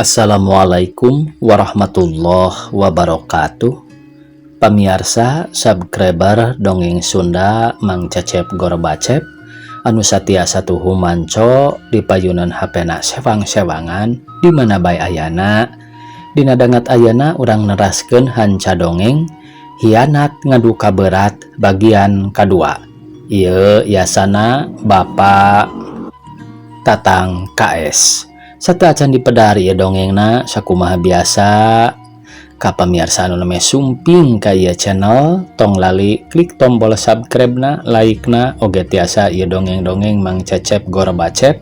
Assalamualaikum warahmatullahi wabarakatuh. Pamirsa subscriber dongeng Sunda Mang Cecep Gorbacep anu satiasa tuhu manco di payunan hapena sewang-sewangan di mana bae ayana. Dina dangat ayana urang neraskeun hanca dongeng hianat ngaduka berat bagian kedua. Ieu yasana Bapak Tatang KS. Sateuacan dipedar ieu dongengna sakumaha biasa ka pamirsa anu neme sumping ka ieu channel tong lali klik tombol subscribe-na, like-na, oge tiasa ieu dongeng-dongeng Mang Cecep Gorbacep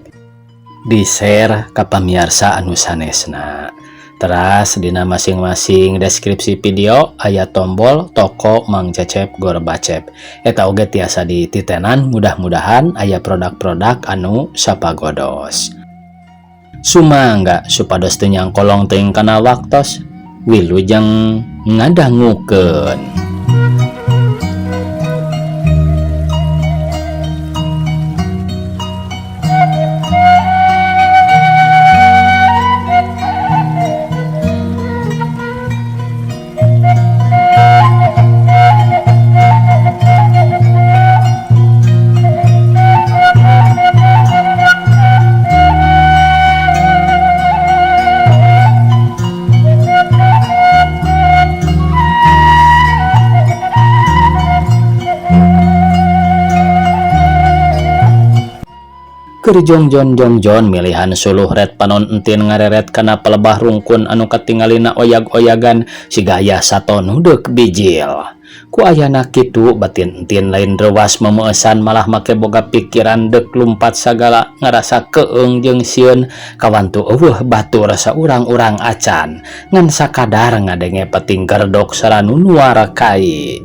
di share ka pamirsa anu sanesna. Teras dina masing-masing deskripsi video aya tombol toko Mang Cecep Gorbacep. Eta oge tiasa dititenan, mudah-mudahan aya produk-produk anu sapagodos. Sumangga supados teu nyangkolong teuing kana waktos wilujeng ngadangukeun. Keur jongjon milihan suluh red panon entin ngareret kana pelebah rungkun anu katingalina oyag-oyagan siga aya satonu deuk bijil. Ku ayana kitu batin entin lain rewas memeusan malah make boga pikiran deuk lumpat sagala ngarasa keung jeung sieun kawantu eueuh batur saurang-urang acan ngan sakadar ngadenge peting gerdok saranu nuara kai.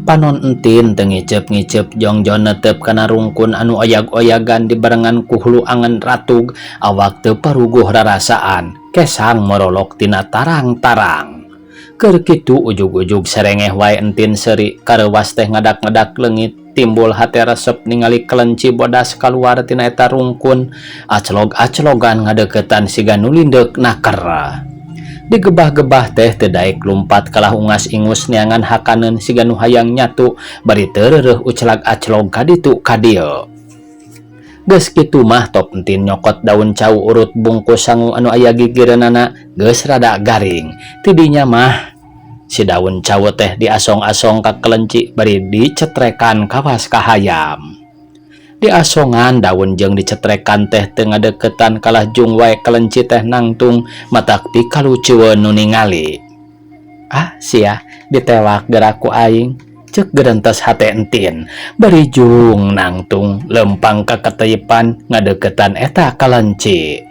Panon entin teu ngicep-ngicep jongjon netep kana rungkun anu oyag-oyagan dibarengan ku hulu angen ratug awak teu paruguh rarasaan kesang morolok tina tarang-tarang. Keur kitu ujug-ujug serengeh wae entin seuri karewas teh ngadak-ngadak leungit timbul hate resep ningali kelenci bodas kaluar tina eta rungkun aclog-aclogan ngadeuketan siga nu lindeuk naker. Digebah-gebah teh teu daek lumpat kalah ungas ingus neangan hakaneun siga nu hayang nyatu bari teu reureuh uclag aclog ka ditu ka dieu. Geus kitu mah top entin nyokot daun cau urut bungkus sangu anu aya gigireunana geus rada garing. Tidinya mah si daun cau teh diasong-asong ka kelenci bari dicetrekan kawas ka hayam. Diasongan daun jeung dicetrekan teh teu ngadeuketan kalah jung wae kelenci teh nangtung matak pikalucueun nu ningali. Ah sia ditewak gerak ku aing ceuk geurentes hate entin bari jung nangtung lempang ka kateuyepan ngadeuketan eta kelenci.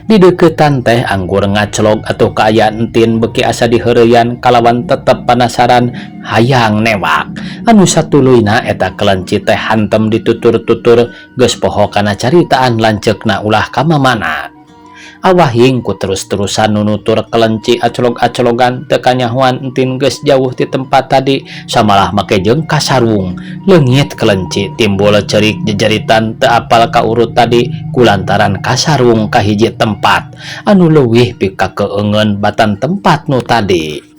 Di deuketan teh anggur ngaclog atuh kaayaan entin beuki asa diheureuyan kalawan tetep penasaran hayang newak. Anu satuluyna eta kelenci teh hantem ditutur-tutur geus poho kana caritaan lanceukna ulah ka mamana. Awahing ku terus-terusan nunutur kelenci aclog-aclogan teu kanyahoan entin geus jauh ti tempat tadi samalah make jeung kasarung. Leungit kelenci timbul ceurik jejeritan teu apal ka urut tadi kulantaran kasarung ka hiji tempat anu leuwih pika keungeun batan tempat nu tadi.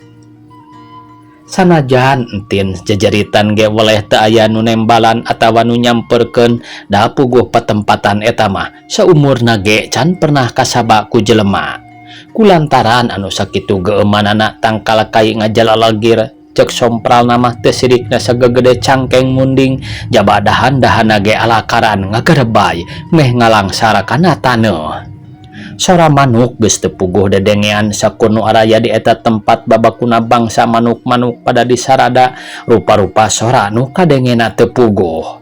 Sanajan entin jejeritan ge weleh teu aya nu nembalan atawa nu nyamperkeun da puguh patempatan eta mah saumurna ge can pernah kasaba ku jelema. Kulantaran anu sakitu geueumannana tangkal kai ngajalalagir ceuk sompralna mah teu sidikna sagegede cangkeng munding jaba dahan-dahana ge alakaran ngagerebay meh ngalangsar kana taneuh. Sora manuk geus teu puguh dedengean sakur nu araya di eta tempat babakuna bangsa manuk-manuk pada disarada rupa-rupa sora nu kadengena teu puguh.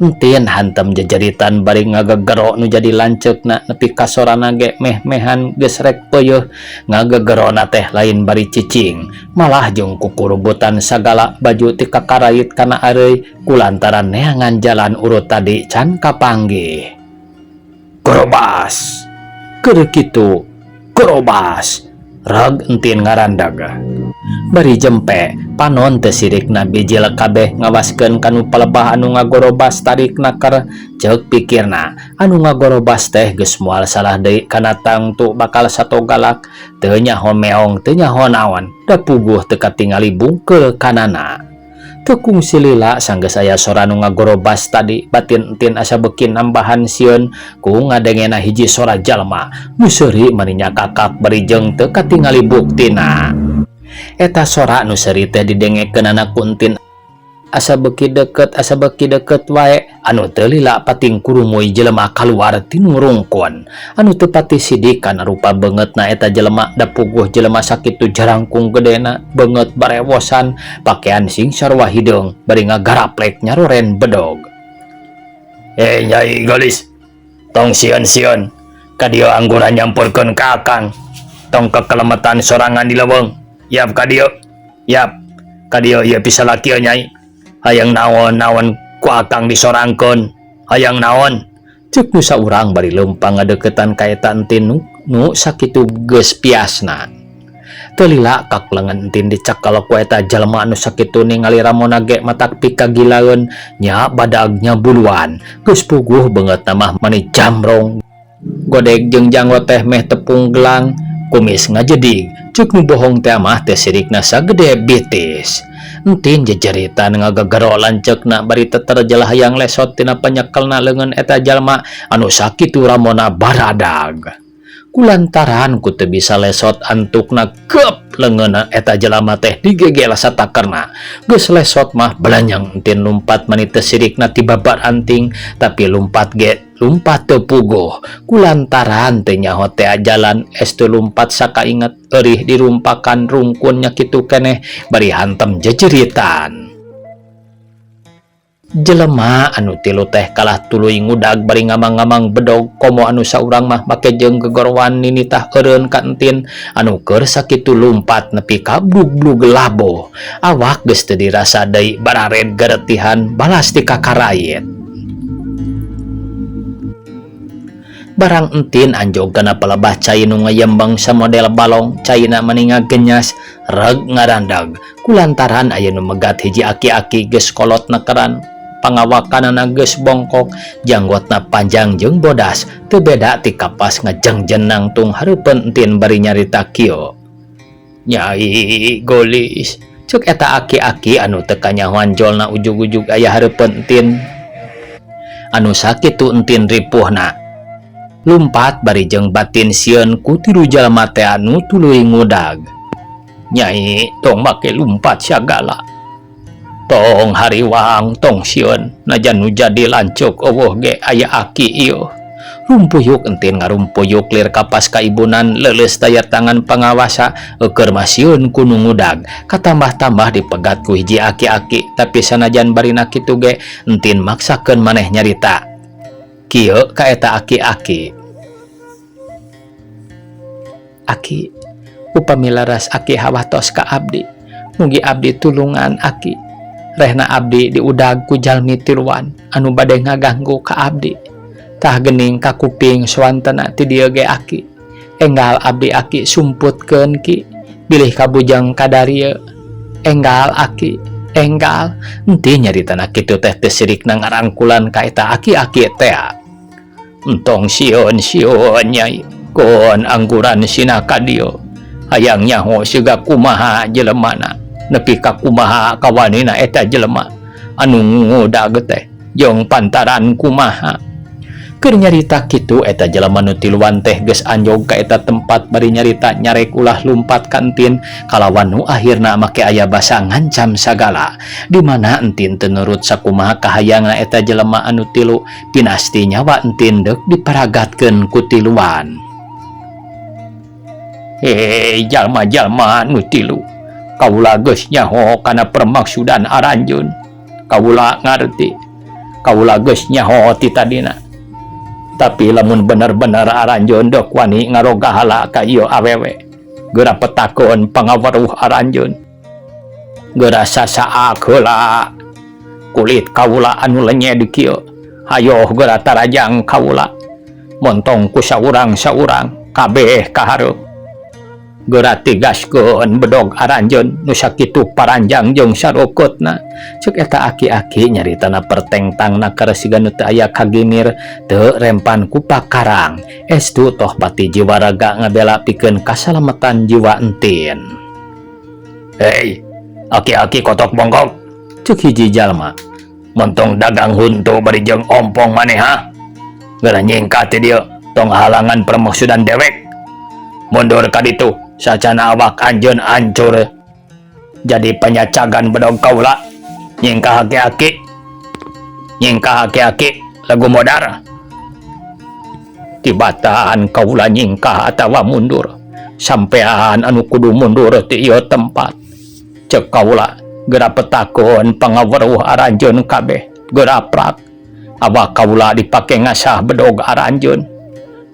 Entin hantem jejeritan bari ngagegero nu jadi lanceukna nepi ka sorana ge meh-mehan geus rek peuyeuf ngagegerona teh lain bari cicing malah jeung kukurubutan sagala baju ti kakarait kana areuy kulantaran neangan jalan urut tadi can kapanggih. Korobas keur kitu korobas rag entin ngarandag. Bari jempe panon teu sirikna bijil kabeh ngawaskeun kanu palebah anu ngagorobas tarikna keur ceuk pikirna anu ngagorobas teh geus moal salah deui kana tangtu bakal sato galak teu nyaho meong teu nyaho naon da puguh teu katingali bungkeul kanana. Teu kungsi lila sanggeus aya sora nu ngagorobas tadi batin entin asa beuki nambahan sieun ku ngadengena hiji sora jalma nu seuri mani kakak bari jeung teu katingali buktina. Eta sora nu seuri teh didengekeun anak kuntin asa beuki deket wae anu teu lila pating kurumuy jelema kaluar tinu rungkun anu teu pati sidik kana rupa beungeutna eta jelema da puguh jelema sakitu jarangkung gedena beungeut barewosan pakean sing sarua hideung bari ngagaraplek nyaroren bedog. Nyai Galis, tong sieun-sieun ka dieu angguran nyampurkeun ka akang tong kekelemetan sorangan di leuweung. Yap ka dieu ieu pisalaki nyai. Hayang naon ku akang disorangkeun. Hayang naon? Ceuk nu saurang bari leumpang ngadeukeutan ka eta entin nu sakitu geus piasna. Teu lila kaklengan entin dicakel ku eta jalma anu sakitu ningali ramona ge matak pikagilaeun nya badagnya buluan. Geus puguh beungeutna mah mani jamrong. Godeg jeung janggot teh meh tepung gelang, kumis ngajedig. Ceuk nu bohong teh mah teh sirikna sagede bitis. Entin jejeritan ngagagaro lanceukna bari teterjelah hayang lesot tina panyekelna leungeun eta jalma anu sakitu ramona baradag. Kulantaran ku teu bisa lesot antukna kep leungeunna eta jalma teh digegel satakerna. Geus lesot mah belanyang entin lumpat mani teu sirikna ti babar anting tapi lumpat teu puguh. Kulantaran teu nyaho teh jalan estu lumpat sakainget eurih dirumpakan rungkunnya kitu keneh bari hantem jejeritan. Jelema anu tilu teh kalah tuluy ngudag bari ngamang-ngamang bedog komo anu saurang mah make jeung gegorowan ninitah eureun ka entin anu keur sakitu lumpat nepi ka blug-blug laboh. Awak geus teu dirasa deui barared garetihan balas ti kakarayit. Barang entin anjog kana palebah cai nu ngayembang samodel balong caina meninga genyas reg ngarandag kulantaran aya nu megat hiji aki-aki geus kolot nekeran pangawakanana geus bongkok janggotna panjang jeung bodas teu beda ti kapas ngajengjen nangtung hareupeun entin bari nyarita kieu. Nyai Galis, ceuk eta aki-aki anu teu kanyahoan jolna ujug-ujug aya hareupeun entin anu sakitu entin ripuhna. Lumpat bari jeung batin sieun ku tilu jalma teh anu tuluy ngudag. Nyai tong make lumpat sagala. Tong hariwang tong sieun najan nu jadi lancuk eueuh ge aya aki ieu. Rumpuyuk entin ngarumpuyuk lir kapas ka ibunan leuleus daya tangan pangawasa keur masieun ku nu ngudag katambah-tambah dipegat ku hiji aki-aki tapi sanajan barina kitu ge entin maksakeun maneh nyarita. Kieu ka eta aki-aki. Aki, upami laras aki hawatos ka abdi, mugi abdi tulungan aki. Rehna abdi diudag ku jalmi tiluan anu bade ngaganggu ka abdi. Tah geuning ka kuping swantena ti dieu ge aki. Enggal abdi aki sumputkeun ki, bilih ka bujang kadarieu. Enggal aki, enggal. Henteu nyaritana kitu teh teu sirikna ngarangkulan ka eta aki-aki teh. Entong sieun nyai. Kon angguran sina ka dieu hayang nyaho siga kumaha jelemana nepi ka kumaha kawanina eta jelema anu ngudag teh jeung pantaran kumaha. Keur nyarita kitu eta jelema nu tiluan teh geus anjog ka eta tempat bari nyarita nyarek ulah lumpat ka entin kalawan nu akhirna make aya basa ngancam sagala di mana entin teu nurut sakumaha kahayangna eta jelema anu tilu pinasti nyawa entin deuk diparagatkeun ku tiluan. Jalma-jalma nu tilu, kaula geus nyaho kana permaksudan aranjeun. Kaula ngarti, kaula geus nyaho ti tadina. Tapi lamun bener-bener aranjeun deuk wani ngaroga hala ka ieu awewe. Geura petakeun pangaweruh aranjeun. Geura sasaak heula kulit kaula anu lenyed kieu. Hayo geura tarajang kaula. Montong ku saurang-saurang kabeh kahareup. geura tigaskeun bedog aranjeun nu sakitu paranjang jeung sarukutna. Ceuk eta aki-aki nyaritana pertengtangna karesigan nu teu aya kagimir teu rempan ku pakarang. Estu toh pati jiwa raga ngabela pikeun kasalametan jiwa entin. Hei, aki-aki kotok bongkok, ceuk hiji jalma. Montong dagang huntu bari jeung ompong maneh ha. Geura nyingkat ti dieu, tong halangan permusudan dewek. Mundur ka ditu, sacana awak anjeun hancur. Jadi penyacagan bedog kaula. Nyingkah aki-aki. Nyingkah aki-aki lagu modar. Tibataan kaula nyingkah atawa mundur. Sampean anu kudu mundur ti ieu tempat. Ceuk kaula geura petakun pangaweruh aranjeun kabeh. Geura prak. Awak kaula dipake ngasah bedog aranjeun.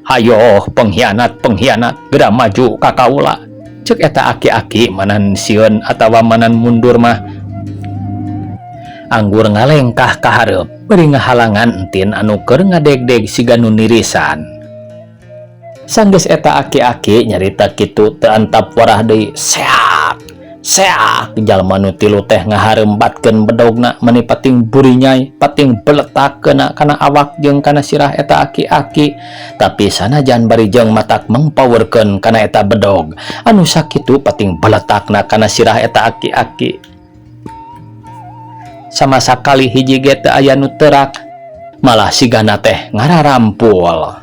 Hayo pengkhianat geura maju ka kaula. Ceuk eta aki-aki manan sieun atawa manan mundur mah anggur ngalengkah ka hareup bari ngahalangan entin anu keur ngadegdeg siga nu nirisan. Sanggeus eta aki-aki nyarita kitu teu antap warah deui. Seak jalma nu tilu teh ngaharembatkeun bedogna meuni pating burinyai pating beletakeun kana awak jeung kana sirah eta aki-aki. Tapi sanajan bari jeung matak mengpowerkeun kana eta bedog anu sakitu pating beletakna kana sirah eta aki-aki. Sama sakali hiji ge teu aya nu teurak, malah sigana teh ngararampul.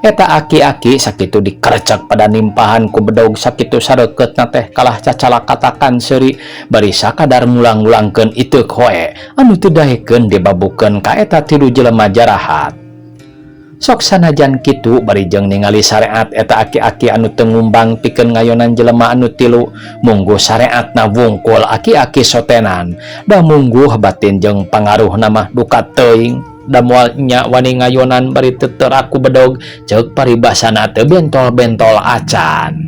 Eta aki-aki sakitu dikerecek pada nimpahan ku bedog sakitu sareuketna teh kalah cacala katakan seuri bari sakadar ngulang-ulangkeun iteuk hoe anu teu daekeun dibabukeun ka eta tilu jelema jarahat. Sok sanajan kitu bari jeung ningali syariat eta aki-aki anu teu ngumbang pikeun ngayonan jelema anu tilu, mungguh syariatna wungkul aki-aki sotenan da mungguh batin jeung pangaruhna mah duka teuing. Da moal nya wani ngayonan bari teu teurak ku bedog ceuk paribasana teu bentol-bentol acan.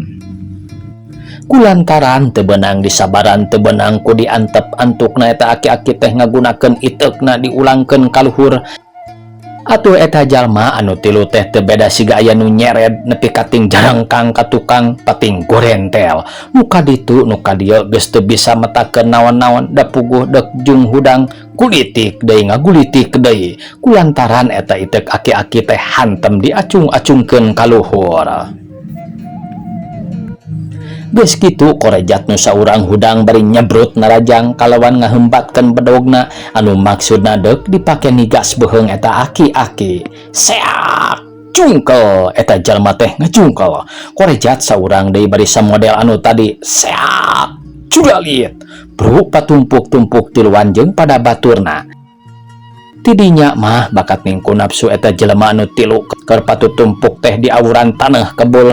Kulantaran teu beunang disabaran teu beunang ku diantep antukna eta aki-aki teh ngagunakeun iteukna diulangkeun ka luhur. Atuh eta jalma anu tilu teh teu beda siga aya nu nyeret nepi kating jarangkang ka tukang pating gorentel. Nu ka ditu nu ka dieu geus teu bisa metakeun naon-naon da puguh dek jung hudang kulitik deui ngagulitik deui. Kulantaran eta iteuk aki-aki teh hantem diacung-acungkeun ka luhur. Geus kitu korejat nu saurang hudang bari nyebrut narajang kalawan ngahembatkeun bedogna anu maksudna deuk dipake nigas beheung eta aki-aki. Seak cungkel eta jalma teh ngacungkel. Korejat saurang deui bari samodel anu tadi. Seak cudalit bruk patumpuk-tumpuk tiluan jeung pada baturna. Tidinya mah bakat ningku nafsu eta jelema anu tilu keur patutumpuk teh di awuran taneuh kebul.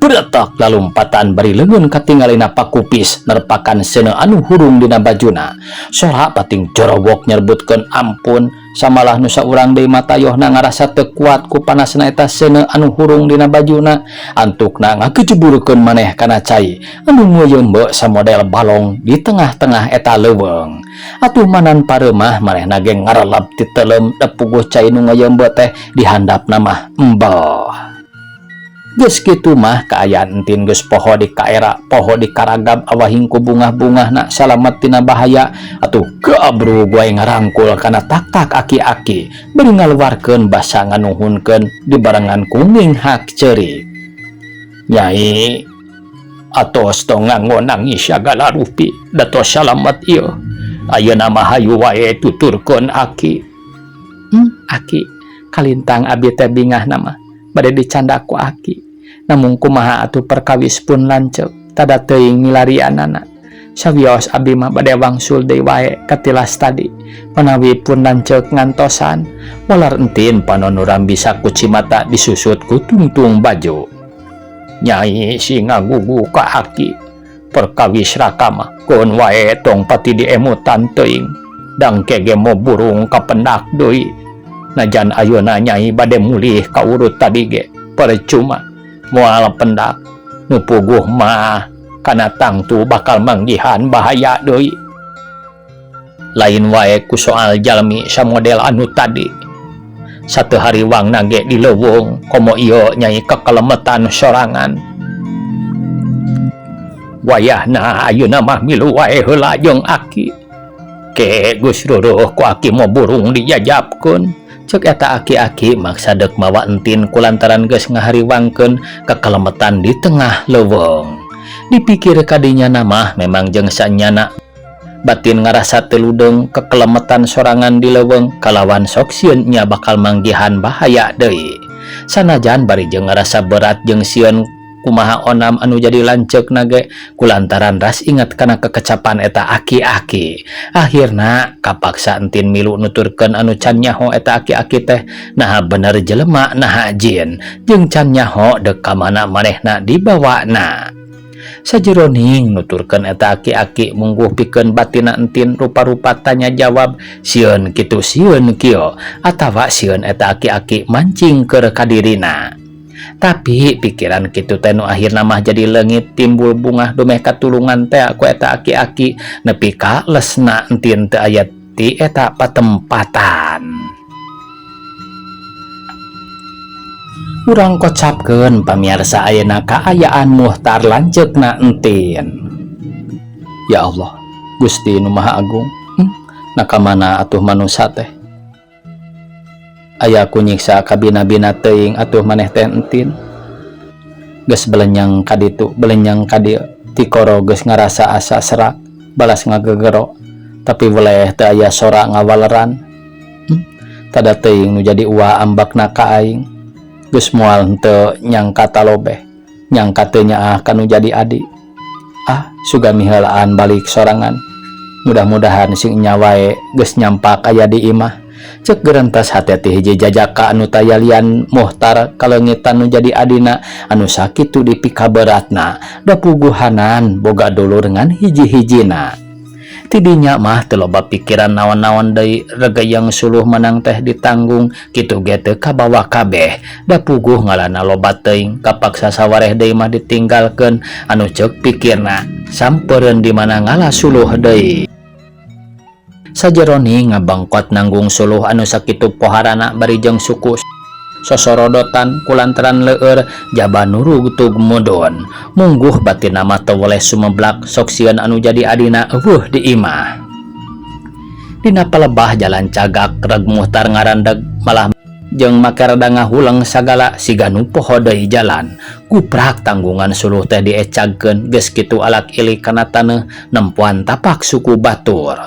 Beretak lalumpatan bari leungeun katingalina pakupis nerpakan seuneu anu hurung dina bajuna. Sora pating jorowok nyerbutkeun ampun samalah nu saurang deui matayohna ngarasa teu kuat ku panasna eta seuneu anu hurung dina bajuna. Antukna ngakeceburkeun maneh kana cai anu nguyeumbeu samodel balong di tengah-tengah eta leuweung. Atuh manan pareumah manehna ge ngarelep ti teuleum da puguh cai nu nguyeumbeu teh di handapna mah embel. Geus kitu mah kaayaan entin geus poho di kaera poho di karagab awahing ku bungah-bungahna salamet tina bahaya. Atuh keabru gue ngarangkul kana tak-tak aki-aki beri ngaluarkeun basa nganuhunkeun di barengan kuning hak ceurik. Nyai atos tong ngangonangi sagala rupi datos salamet ieu. Ayeuna mah hayu wae tuturkeun aki. Aki kalintang abi teh bingahna mah bade dicanda ku aki. Namun kumaha atuh perkawis pun lanceuk tada teuing milarianana. Sawios abi mah bade wangsul deui wae katilas tadi. Panawi pun lanceuk ngantosan walar entin panonuram bisa ku cimata disusut ku tungtung baju. Nyai si ngagugu ka aki. Perkawis raka mah keun wae tong pati diemutan teuing. Dangke ge mo burung ka pendak deui. Najan ayeuna nyai bade mulih ka urut tadi ge percuma moal pendak nu puguh mah kana tangtu bakal manggihan bahaya deui. Lain wae ku soal jalmi samodel anu tadi. Satu hari wangna ge di leuweung komo ieu nyai kekelemetan sorangan. wayahna ayeuna mah milu wae heula jeung aki. Ke Gus Ruruh ku aki mau burung dijajabkeun. Cek eta aki-aki maksa dek mawa entin kulantaran geus ngahariwangkeun kekelemetan di tengah leuweung. Dipikir kadinya namah memang jeung sanyana batin ngarasa teludeng kekelemetan sorangan di leuweung kalawan sok sieun nya bakal manggihan bahaya deui. Sanajan bari jeung ngarasa berat jeung sieun kumaha onam anu jadi lanceuk nage kulantaran ras ingat kana kekecapan eta aki-aki. Akhirna kapaksa entin milu nuturkeun anu can nyaho eta aki-aki teh naha bener jelema naha jin jeung can nyaho dek ka mana manehna dibawana. Sajeroning nuturkeun eta aki-aki mungguh pikeun batina entin rupa-rupa tanya jawab sieun kitu sieun kieu atawa sieun eta aki-aki mancing keur ka dirina. Tapi pikiran kitu teh nu akhirna mah jadi leungit timbul bungah domeh katulungan teh ku eta aki-aki nepi ka lesna entin teu aya ti eta patempatan. Urang kocapkeun pamirsa ayeuna kaayaan Muhtar lanceukna entin. Ya Allah, Gusti nu Maha Agung, nakamana atuh manusia teh? Aya ku nyiksa ka bina-bina teuing atuh maneh teh entin. Geus belenyang ka ditu, belenyang ka dieu, ti koro geus ngarasa asa serak, balas ngagegero, tapi weleh teu aya sora ngawaleran. Tada teuing nu jadi uwa ambakna ka aing. Geus moal henteu nyangka talobeh, nyangka teu nyaah kanu jadi adi. Sugami heulaan balik sorangan. Mudah-mudahan sing nya wae geus nyampak aya di imah. Cek gerentas hati-hati hiji jajaka anu tayalian Muhtar kalengitan nu jadi adina anu sakitu dipika beratna da puguhanan boga dulur dengan hiji-hijina. Tidinya mah teu loba pikiran naon-naon deui regayang suluh menang teh ditanggung kitu ge teu kabawa kabeh da puguh ngalana loba teuing kapaksa sawareh deui mah ditinggalkeun anu ceuk pikirna sampeureun di mana ngala suluh deui. Sajeroni ngabangkot nanggung suluh anu sakitu poharana bari jeung suku sosorodotan kulantaran leueur jaba nurug tug mudun mungguh batina mah teu woleh sumeblak sok sieun anu jadi adina eueuh di imah. Dina palebah jalan cagak reg Muhtar ngarandeg malah jeung make rada ngahuleng sagala siga nu poho deui jalan. Kuprak tanggungan suluh teh diecagkeun geus kitu alak ilik kana taneuh nempuan tapak suku batur.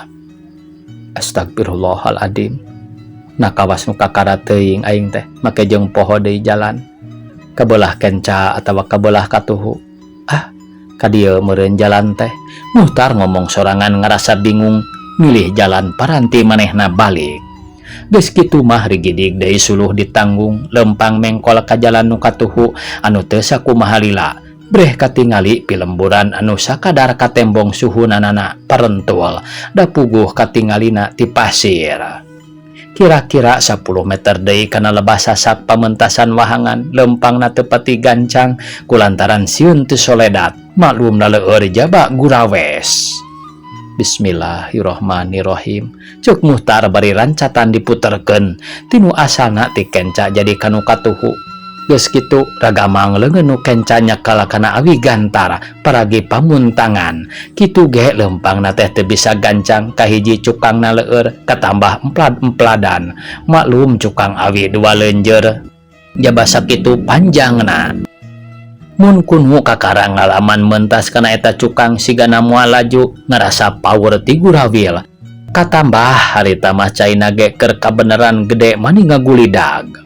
Astagfirullahaladzim. Nakawas nu kakara teuing aing teh make jeung poho deui jalan kabelah kenca atawa kabelah katuhu. Ka dieu meureun jalan teh Muhtar ngomong sorangan ngarasa bingung milih jalan paranti manehna balik. Geus kitu mah rigidig deui suluh ditanggung lempang mengkol ka jalan nu katuhu anu teu sakumaha lila. Breh katingali pilemburan anu sakadar katembong suhunanana parentul da puguh katingalina ti pasir. Kira-kira 10 meter deui kana lebah sasak pamentasan wahangan lempangna teu pati gancang kulantaran sieun teu soledat maklumna leueur jaba gurawes. Bismillahirrahmanirrahim. Cuk Muhtar bari rancatan diputerkeun tinu asalna ti kenca jadi kanu katuhu. Geus kitu ragamang leungeun nu kenca nyakala kana awi gantar paragi pamuntangan kitu ge lempangna teh teu bisa gancang kahiji cukangna leueur katambah emplad-empladan maklum cukang awi dua leunjeur jaba sakitu panjangna. Mun kunhu kakara ngalaman mentas kana eta cukang sigana moal laju ngarasa power ti gurawil katambah harita mah caina ge keur kabeneran gede mani ngagulidag.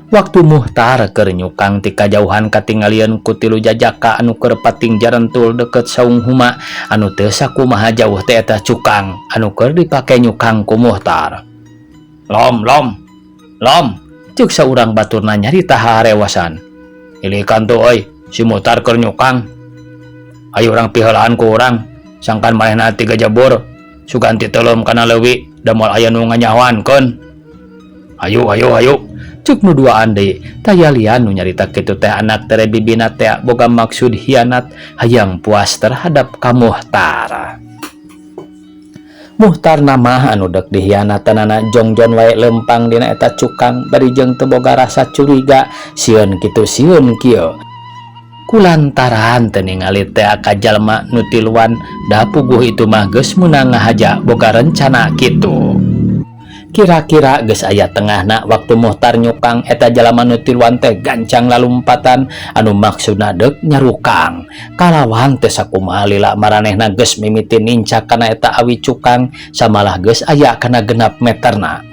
Waktu Muhtar keur nyukang ti kajauhan katinggalian ku tilu jajaka anu keur pating jarentul deket saung huma anu teu sakumaha jauh teh eta cukang anu keur dipake nyukang ku Muhtar. Lom cek saurang baturna nyarita harewasan. Ilikan tu euy si Muhtar keur nyukang. Ayo urang piheulaan ku urang sangkan manehna ti gajabur suganti teuleum kana leuwih da moal aya nu nganyahoankeun. Ayo cuk nu duaan deui tayalian nu nyarita kitu teh anak tere bibina teh boga maksud hianat hayang puas terhadap ka Muhtar. Muhtar nama anu dek dihianatanana jongjon wae lempang dina eta cukang bari jeung teu boga rasa curiga sieun kitu sieun kieu. kulantaran teu ningali teh ka jalma nu tiluan da puguh itu mah geus meunang ngahaja boga rencana kitu. Kira-kira geus aya tengahna waktu Muhtar nyukang eta jalma nu tiluan teh gancang lalumpatan anu maksudna deuk nyarukang. Kalawan teu sakumaha lila maranehna geus mimiti nincak kana eta awi cukang samalah geus aya kana 6 meterna.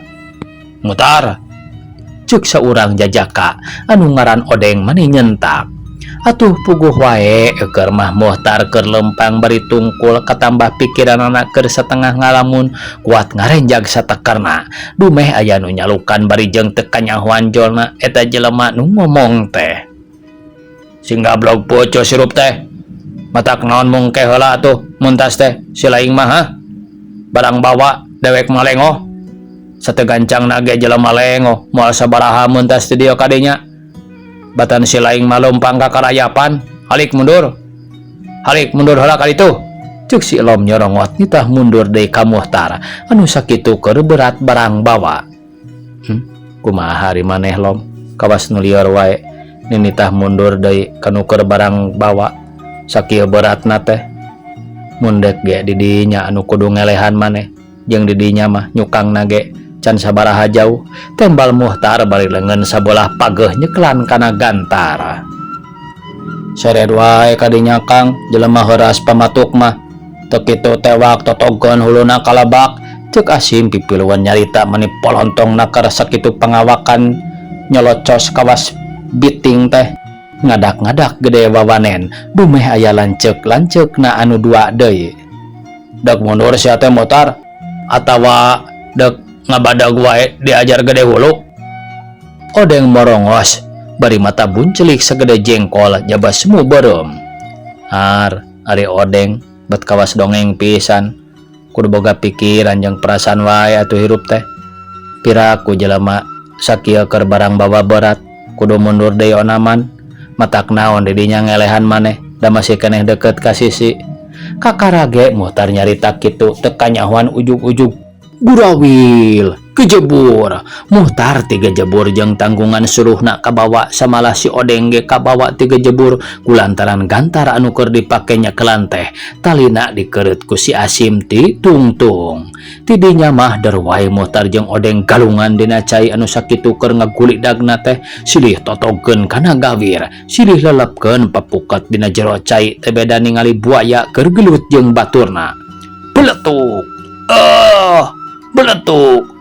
"Muhtar," ceuk saurang jajaka anu ngaran Odeng mani nyentak. Atuh puguh wae keur mah Muhtar keur lempang bari tungkul katambah pikiran anak keur satengah ngalamun kuat ngarenjag satekerna. Dumeh aya nu nyalukan bari jeung teu kanyahoan jolna eta jelema nu ngomong teh. "Sing gablog poco sirup teh. Matak naon mungke heula atuh mun tas teh si laing mah ha? Barang bawa dewek malengoh. Sateu gancang nage jelema lengoh moal sabaraha mun tas teu dieu kadinya. Batan si laing malumpang ka karayapan, halik mundur heula ka ditu," ceuk si Elom nyorongot nitah mundur deui ka Muhtar anu sakitu keur berat barang bawa. Kumaha hari maneh Lom, kawas nu lieur wae ninitah mundur deui kanu keur barang bawa sakieu beratna teh. Mun dek ge di dinya anu kudu ngelehan maneh jeung di dinya mah nyukangna ge can sabaraha jauh. Tembal Muhtar bari leungeun sabelah pageuh nyeklan kana gantara. "Seret wae kadinya Kang, jelema heuras pamatuk mah. Teu kitu tewak totogon huluna kalabak," ceuk Asim pipiluan nyarita mani polontongna keur sakitu pangawakan nyolocos kawas biting teh. Ngadak-ngadak gede wawanen, dumeh aya lanceuk-lanceukna anu dua deui. "Dek mundur sia teh Muhtar atawa dek ngabadag wae diajar gede hulu?" Odeng morongos bari mata buncelik sagede jengkol jaba semu beureum. Ari Odeng bet kawas dongeng pisan, kudu boga pikiran jeung perasaan wae atuh hirup teh. Piraku jelema sakieu keur barang bawa berat kudu mundur deui onaman. Matak naon di dinya ngelehan maneh da masih keneh deket ka sisi. Kakarage Muhtar nyarita kitu teu kanyahoan ujug-ujug gurawil kejebur. Muhtar tiga jebur jeung tanggungan suruhna kabawa samalah si Odeng ge kabawa tiga jebur kulantaran gantar anu keur dipake nyekelan teh talina dikeureut ku si Asim ti tungtung. Tidinya mah der wae Muhtar jeung Odeng galungan dina cai anu sakitu keur ngagulidagna teh silih totogeun kana gawir, silih lelepkeun papuket dina jero cai teh beda ningali buaya keur gelut jeung baturna. Beletuk. Beletuk.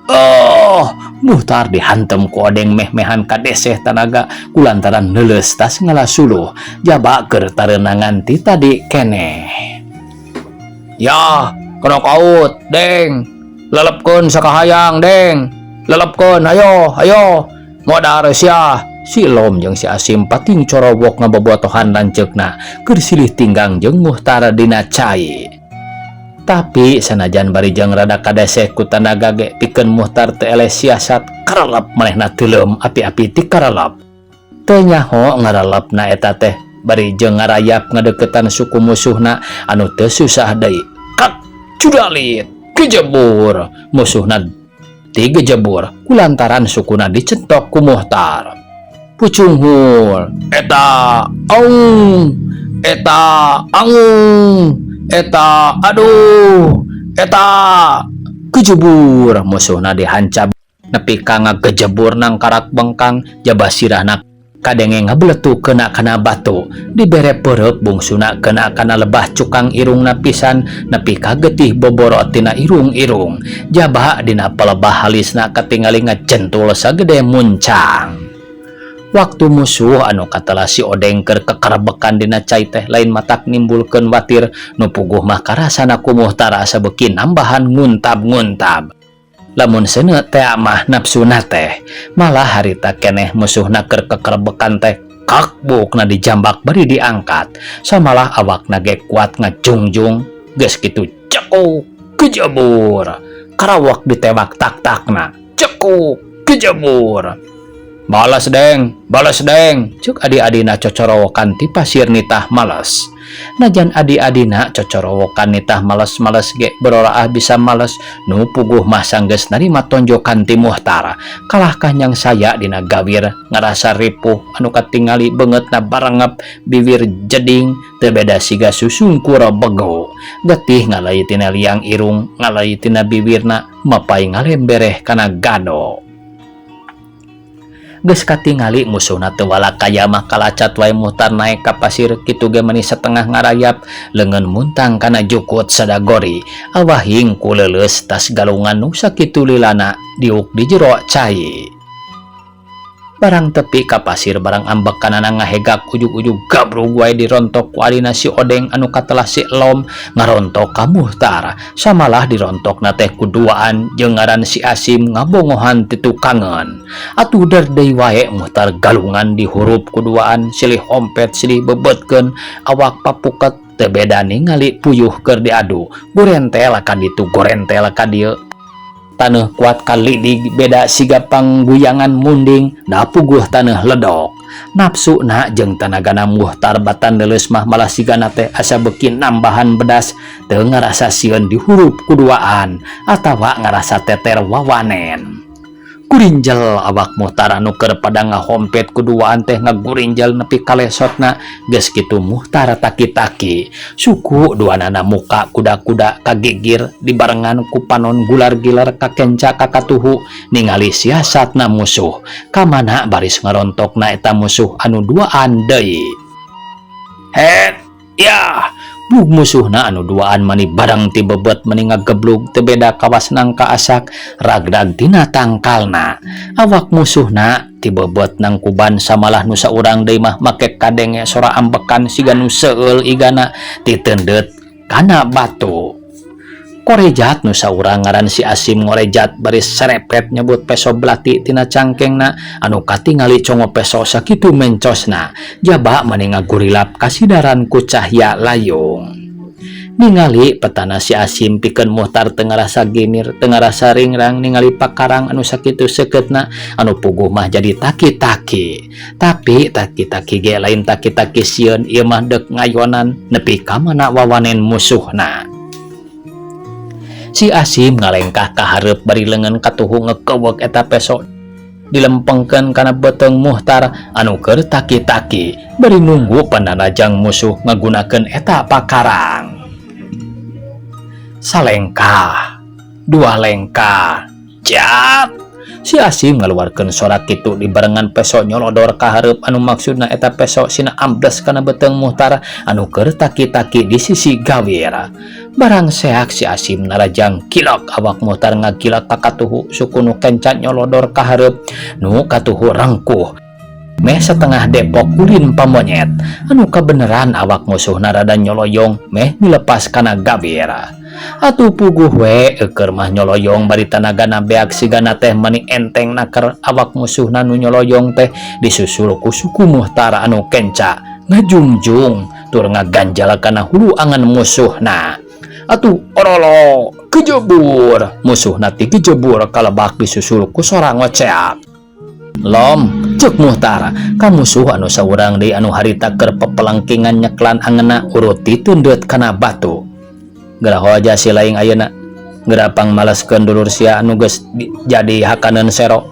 Muhtar dihantem ku Odeng meh-mehan kadeseh tanaga kulantaran leuleus tas ngalasuluh jaba keur tareunangan ti tadi keneh. "Ya, kono kaut, Deng. Lelepkeun sakahayang, Deng. Lelepkeun, hayo. Modar sia." Si Elom jeung si Asim pating corowok ngabobotohan lanceukna keur silih tinggang jeung Muhtar dina cai. Tapi sanajan bari jeung rada kadeseh ku tanaga ge pikeun Muhtar teu eleh siasat karelep manehna teuleum api-api ti karelep. Teu nyaho ngarelepna eta teh bari jeung ngarayap ngadeukeutan suku musuhna anu teu susah deui. Kak cudalit kejebur musuhna ti gejebur kulantaran sukuna dicentok ku Muhtar. Pucunghul eta aung eta aduh eta kejebur musuhna dihancab nepi ka ngagejebur nang karak bengkang jaba sirahna kadenge ngabeletuk kena kana batu dibere peureup bungsuna kena kana lebah cukang irungna pisan nepi ka getih boborot tina irung-irung jaba dina pelebah halisna katingali ngacentul sagede muncang. Waktu musuh anu katelah si Odeng keur kekerebekan dina cai teh lain matak nimbulkeun watir nu puguh mah karasana ku Muhtar asa beuki nambahan nguntab-nguntab. Lamun seuneu teh mah nafsuna teh malah harita keneh musuhna keur kekerebekan teh kakbukna dijambak bari diangkat samalah awakna ge kuat ngajungjung geus kitu cekuk kejebur karawak ditewak tak-takna cekuk kejebur. balas deng, cuk adi-adina cocorowokan ti pasir nitah males. Najan adi-adina cocorowokan nitah males-males ge beroraah bisa males, nu puguh mah sanggeus narima tonjokan ti Muhtar. Kalah kanyang saya dina gawir ngarasa ripuh anu katingali beungeutna barengep, bibir jeding teu beda siga susungkur bego. Getih ngalai tina liang irung, ngalai tina bibirna mapai ngalembereh kana gado. Geus katingali musuhna teu walak kaya mah kalacat wae Muhtar naek ka pasir kitu ge meuni satengah ngarayap leungeun muntang kana jukut sadagori awahing ku leuleus tas galungan nu sakitu lilana diuk di jero cai. Barang tepi ka pasir barang ambek kanana ngahegak ujug-ujug gabrug wae dirontok ku adina si Odeng anu katelah si Elom ngarontok ka Muhtar. Samalah dirontokna teh kuduaan jeung ngaran si Asim ngabongohan ti tukangan. Atuh deui wae Muhtar galungan dihurup kuduaan silih ompet silih bebetkeun awak papuket teu beda ningali puyuh keur diadu. Gorentel ka ditu gorentel ka dieu. Taneuh kuat kali di beda siga pangguyangan munding da puguh taneuh ledok. Nafsuna jeung tanagana Muhtar batan leuleus mah malah sigana teh asa beuki nambahan bedas teu ngarasa sieun dihurup kuduaan atawa ngarasa teter wawanen. Gurinjel awak Muhtar anu keur pada ngahompet kuduaan teh ngagurinjel nepi kalesotna. Geus kitu Muhtar taki-taki suku duanana muka kuda-kuda kagigir dibarengan ku panon gular-gilar kakenca kakatuhu ningali siasatna musuh kamana baris ngarontokna eta musuh anu duaan deui. Het ya bug musuhna anu duaan mani barang ti bebet meni ngageblug teu beda kawasnang kaasak ragdag tina tangkalna. Awak musuhna ti bebet nang kuban samalah nu saurang deui mah make kadenge sora ambekan siga nu seueul igana titendeut kana batu. Korejat nu saurang ngaran si Asim ngorejat baris serepet nyebut peso belati tina cangkengna anu katingali congo peso sakitu mencosna jaba mani ngagurilap kasidaran ku cahya layung. Ningali petana si Asim pikeun Muhtar teu ngarasa ginir teu ngarasa ringrang ningali pakarang anu sakitu seukeutna anu puguh mah jadi taki-taki. Tapi taki-taki ge lain taki-taki sieun ieu mah deuk ngayonan nepi ka mana wawanen musuhna. Si Asim ngalengkah ka hareup bari leungeun katuhu ngekeuweuk eta peso dilempengkeun kana beuteung Muhtar anu keur taki-taki bari nunggu pananajang musuh ngagunakeun eta pakarang. Salengkah, dua lengkah, jak. Si Asim ngaluarkeun sorak kitu dibarengan peso nyolodor ka hareup anu maksudna eta peso sina ambles kana beuteung Muhtar anu keur taki-taki di sisi gawir. Barang seak si Asim narajang kilok awak Muhtar ngagilak ka katuhu suku nu kenca nyolodor ka hareup nu katuhu rengkuh meh setengah depok ulin pamonyet anu kabeneran awak musuhna rada nyoloyong meh dilepas kana gawir. Atuh puguh we eukeur mah nyoloyong bari tanagana beak sigana teh mani enteng naker awak musuhna nu nyoloyong teh disusul ku suku Muhtar anu kenca ngajungjung tur ngaganjal kana hulu angan musuhna. Atuh orolo kejebur musuhna ti kejebur kalebak disusul ku sorang ngoceak. Lom cek Muhtar ka musuh anu saurang deui anu harita keur pepelengkingan nyeklan angeuna urut ditundeut kana batu. Geraho aja si laing ayeuna gerapang maleskeun dulur sia anu geus jadi hakaneun sero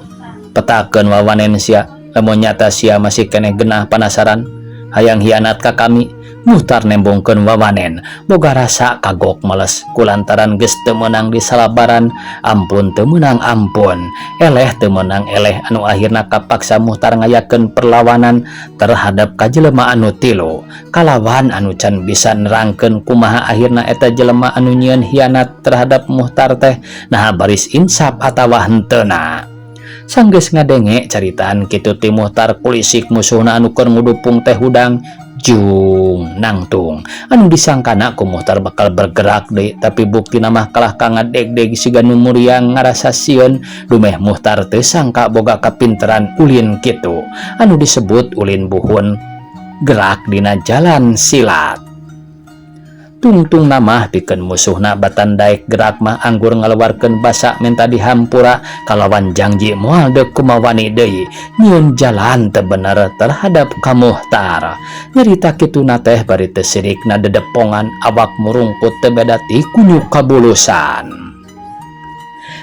petakeun wawanen sia lamun nyata sia masih keneh genah panasaran hayang hianat ka kami. Muhtar nembongkeun wawanen boga rasa kagok males kulantaran geus teu meunang di salabaran ampun teu meunang ampun eleh teu meunang eleh anu akhirna kapaksa Muhtar ngayakeun perlawanan terhadap ka jelema anu tilu kalawan anu can bisa nerangkeun kumaha akhirna eta jelema anu nyieun hianat terhadap Muhtar teh nah baris insaf atawa henteuna. Sanggeus ngadenge caritaan kitu ti Muhtar kulisik musuhna anu keur ngudupung teh hudang jung nangtung anu disangkana ku Muhtar bakal bergerak deui tapi buktina mah kalah ka ngadeg-deg siga nu muriang ngarasa sieun dumeh Muhtar teu sangka boga kapinteran ulin kitu anu disebut ulin buhun gerak dina jalan silat. tungtung namah pikeun musuhna batan daek gerak mah anggur ngalewarkeun basa minta dihampura kalawan janji moal deuk kumawani deui nyieun jalan teu bener terhadap kamuhtar. Nyarita kituna teh bari teu sirikna dedepongan awak murungkut teu beda ti kunyu kabulusan.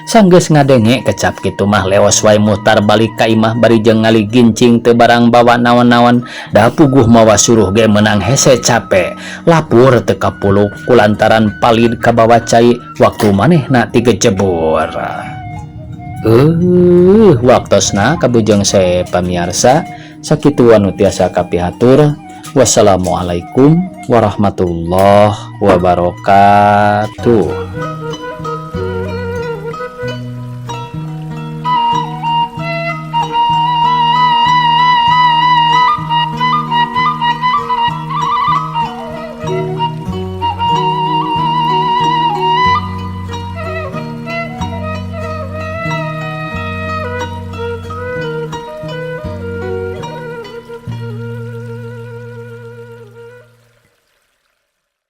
Sanggeus ngadenge kecap kitu mah leos wae Muhtar balik ka imah bari jeung ngali gincing teu barang bawa naon-naon da puguh mawa suruh ge menang hese capek lapur teu kapuluk kulantaran palid ka bawa cai waktu manehna tigejebur. Waktosna kabujeng sae pamiarsa sakitu anu tiasa kapihatur. Wassalamualaikum warahmatullahi wabarakatuh.